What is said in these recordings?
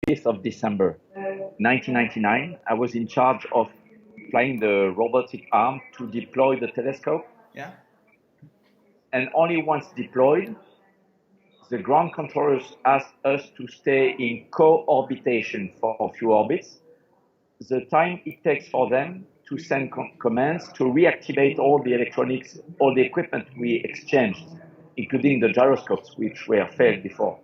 5th of December 1999. I was in charge of flying the robotic arm to deploy the telescope. Yeah. And only once deployed, the ground controllers asked us to stay in co-orbitation for a few orbits. The time it takes for them to send commands to reactivate all the electronics, all the equipment we exchanged, including the gyroscopes, which were failed before.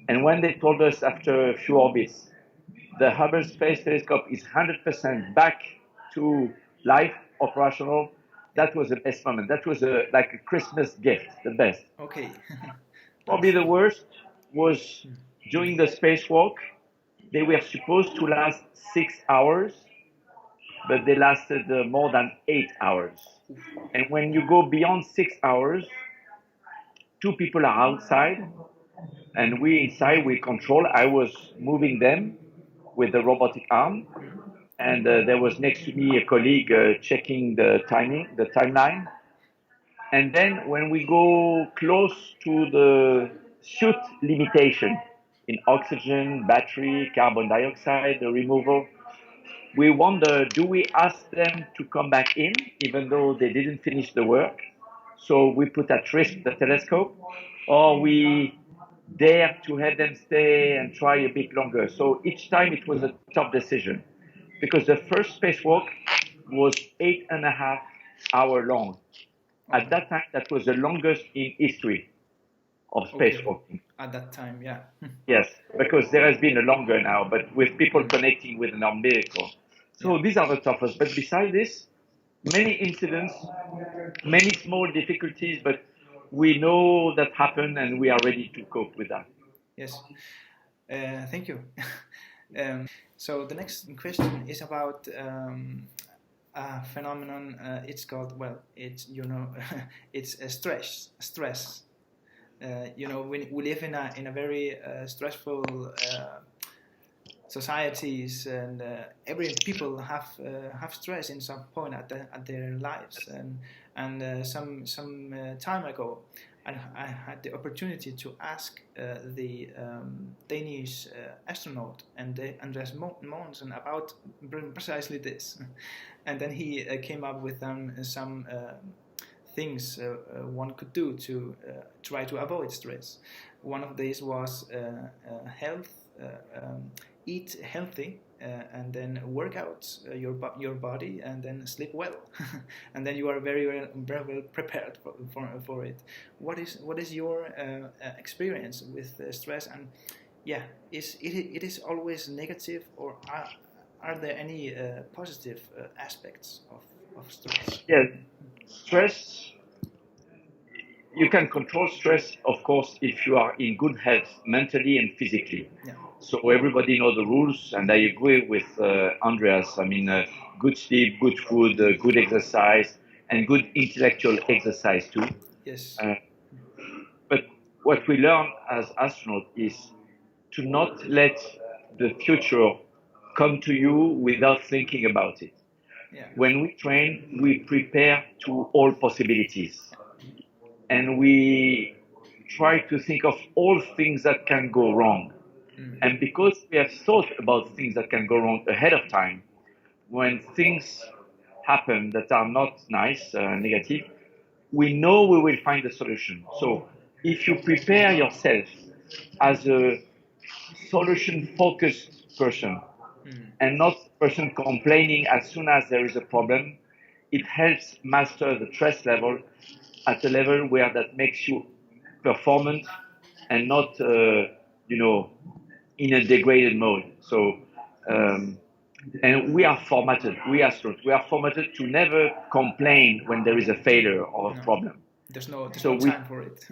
And when they told us after a few orbits, the Hubble Space Telescope is 100% back to life, operational, that was the best moment. That was like a Christmas gift, the best. Okay. Probably the worst was during the spacewalk. They were supposed to last 6 hours, but they lasted more than 8 hours. And when you go beyond 6 hours, two people are outside, and we inside, we control. I was moving them with the robotic arm, and there was next to me a colleague checking the timeline. And then when we go close to the suit limitation in oxygen, battery, carbon dioxide, the removal, we wonder, do we ask them to come back in, even though they didn't finish the work? So we put at risk the telescope, or we dare to have them stay and try a bit longer. So each time it was a tough decision, because the first spacewalk was 8.5 hours long. At that time, that was the longest in history of spacewalking. At that time, yeah. Yes, because there has been a longer now, but with people connecting with an umbilical. So these are the toughest. But besides this, many incidents, many small difficulties, but we know that happen and we are ready to cope with that. Yes. Thank you. So the next question is about a phenomenon. It's called, well, it's it's a stress. We live in a very stressful societies, and every people have stress in some point at their lives. And some time ago, I had the opportunity to ask the Danish astronaut and Andreas Mogensen about precisely this, and then he came up with some things one could do to try to avoid stress. One of these was health, eat healthy, and then work out your body, and then sleep well, and then you are very well prepared for it. What is your experience with stress? And yeah, it is always negative, or are there any positive aspects of stress? Yes, stress, you can control stress, of course, if you are in good health, mentally and physically. Yeah. So everybody knows the rules, and I agree with Andreas. I mean, good sleep, good food, good exercise, and good intellectual exercise too. Yes. But what we learn as astronauts is to not let the future come to you without thinking about it. Yeah. When we train, we prepare to all possibilities. And we try to think of all things that can go wrong. And because we have thought about things that can go wrong ahead of time, when things happen that are not nice, negative, we know we will find a solution. So if you prepare yourself as a solution-focused person and not a person complaining as soon as there is a problem, it helps master the stress level at a level where that makes you performant and not, in a degraded mode. So, and we are formatted, we are formatted to never complain when there is a failure or a problem. There's no time for it.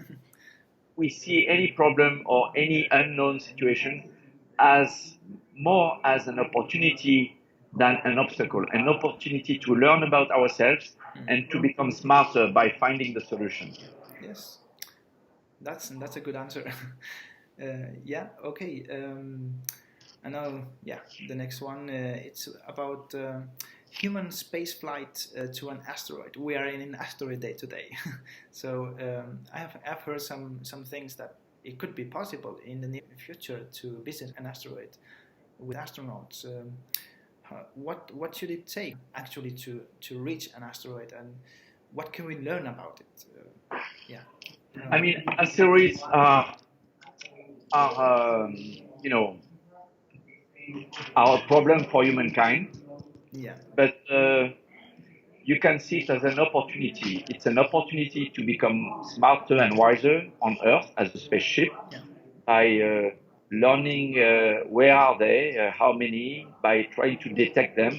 We see any problem or any unknown situation as more as an opportunity than an obstacle, an opportunity to learn about ourselves and to become smarter by finding the solution. Yes, that's a good answer. Yeah, okay. And now, yeah, the next one, it's about human space flight to an asteroid. We are in an asteroid day today. So I've heard some things that it could be possible in the near future to visit an asteroid with astronauts. What should it take actually to reach an asteroid, and what can we learn about it? Yeah. I mean, asteroids are you know, are a problem for humankind, Yeah. but you can see it as an opportunity. It's an opportunity to become smarter and wiser on Earth as a spaceship Yeah. by learning where are they, how many, by trying to detect them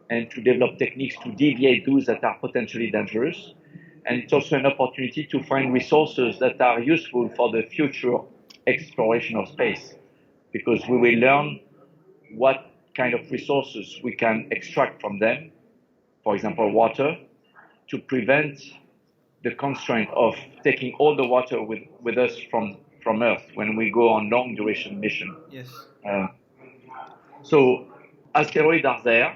and to develop techniques to deviate those that are potentially dangerous. And it's also an opportunity to find resources that are useful for the future exploration of space, because we will learn what kind of resources we can extract from them, for example, water, to prevent the constraint of taking all the water with us from Earth when we go on long duration mission. Yes. So asteroids are there.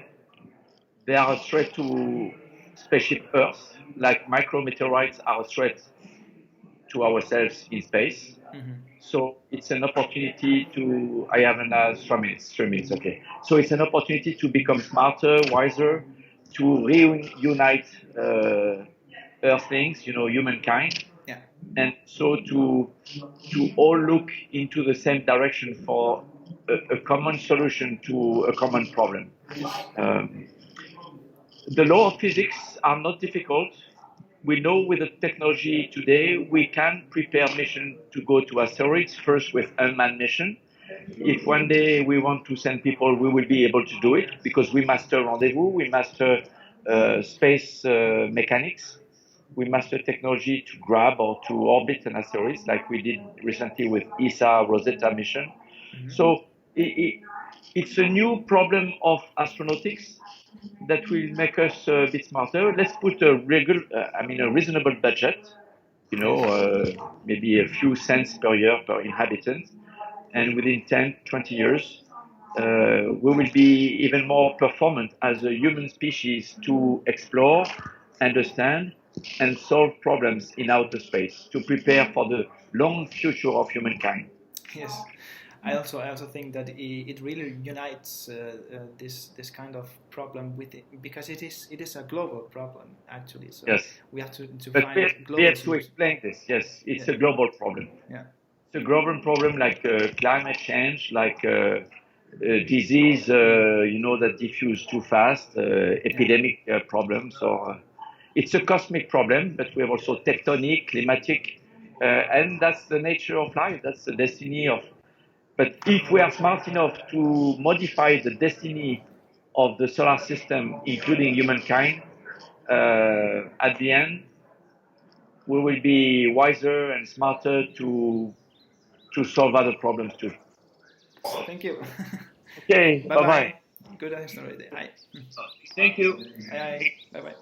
They are a threat to spaceship Earth, like micrometeorites are a threat to ourselves in space. Mm-hmm. So it's an opportunity to, I have another 3 minutes, okay. So it's an opportunity to become smarter, wiser, to reunite Earthlings, humankind, Yeah. and so to all look into the same direction for a common solution to a common problem. Yes. The law of physics are not difficult. We know with the technology today, we can prepare mission to go to asteroids, first with unmanned mission. If one day we want to send people, we will be able to do it because we master rendezvous, we master space mechanics, we master technology to grab or to orbit an asteroid, like we did recently with ESA Rosetta mission. Mm-hmm. So it's a new problem of astronautics that will make us a bit smarter. Let's put a reasonable budget, maybe a few cents per year per inhabitant, and within 10, 20 years, we will be even more performant as a human species to explore, understand, and solve problems in outer space to prepare for the long future of humankind. Yes, I also think that it really unites this kind of problem with it, because it is a global problem actually. So Yes. we have to But find we global have to solutions. explain this. Yes, it's Yeah. a global problem. Yeah. It's a global problem like climate change, like disease, that diffuse too fast, epidemic problems, or it's a cosmic problem, but we have also tectonic, climatic, and that's the nature of life. That's the destiny of. But if we are smart enough to modify the destiny of the solar system, including humankind, at the end, we will be wiser and smarter to solve other problems too. Thank you. Okay, Bye bye bye. bye. Good answer. Bye. Thank you. Bye. Bye bye.